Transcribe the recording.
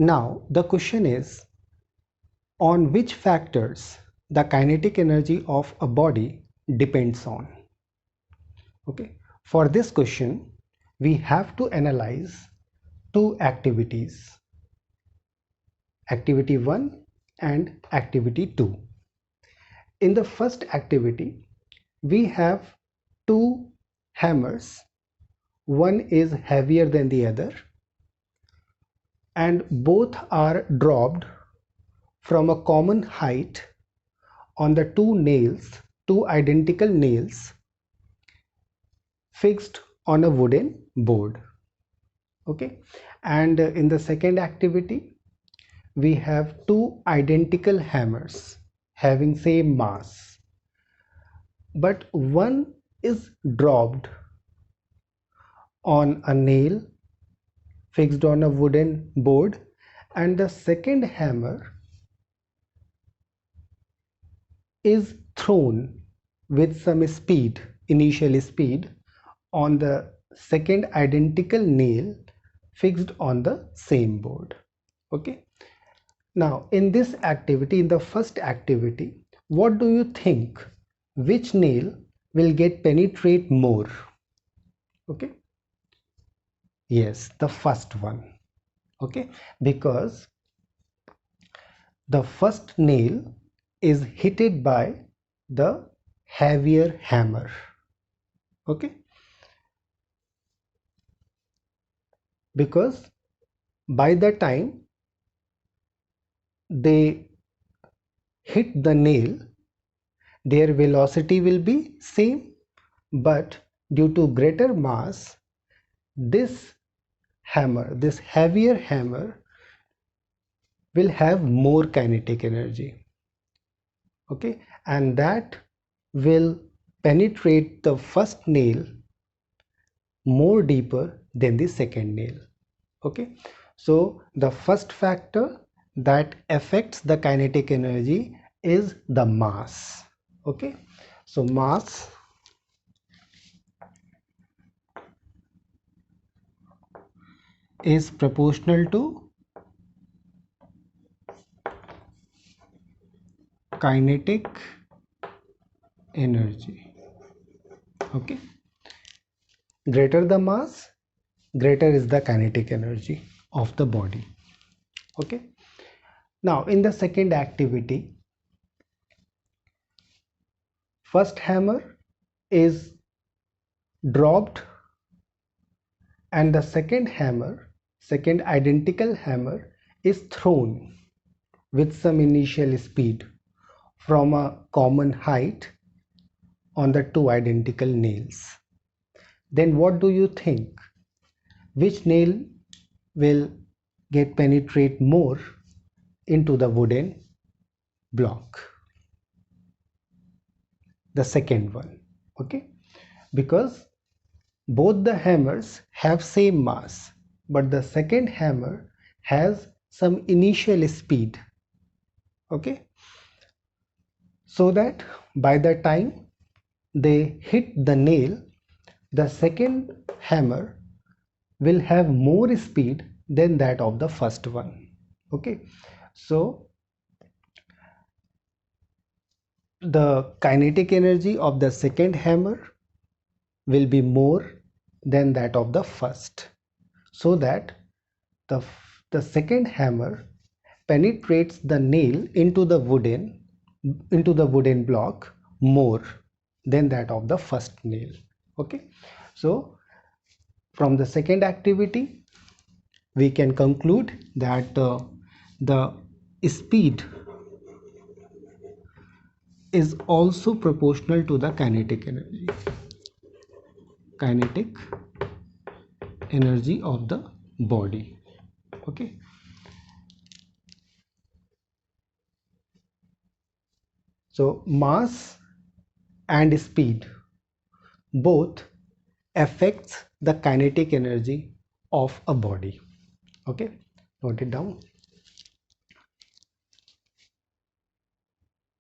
Now the question is, on which factors the kinetic energy of a body depends on? Okay, for this question we have to analyze two activities, activity 1 and activity 2. In the first activity we have two hammers, one is heavier than the other and both are dropped from a common height on the two identical nails fixed on a wooden board. Okay, and in the second activity we have two identical hammers having same mass, but one is dropped on a nail fixed on a wooden board and the second hammer is thrown with some speed, initial speed, on the second identical nail fixed on the same board. Okay, now in this activity, in the first activity, what do you think, which nail will get penetrate more? Okay, yes, the first one. Okay, because the first nail is hit by the heavier hammer. Okay, because by the time they hit the nail, their velocity will be same, but due to greater mass, this hammer, this heavier hammer, will have more kinetic energy. Okay, and that will penetrate the first nail more deeper than the second nail. Okay, so the first factor that affects the kinetic energy is the mass. Okay, so mass is proportional to kinetic energy. Okay, greater the mass, greater is the kinetic energy of the body. Okay, now in the second activity, first hammer is dropped and the second hammer, second identical hammer, is thrown with some initial speed from a common height on the two identical nails. Then what do you think, which nail will get penetrate more into the wooden block? The second one. Okay, because both the hammers have same mass, but the second hammer has some initial speed. Okay, so that by the time they hit the nail, the second hammer will have more speed than that of the first one. Okay, so the kinetic energy of the second hammer will be more than that of the first, so that the second hammer penetrates the nail into the wooden block more than that of the first nail. Okay, so from the second activity we can conclude that the speed is also proportional to the kinetic energy of the body. Okay, so mass and speed both affects the kinetic energy of a body. Okay, note it down.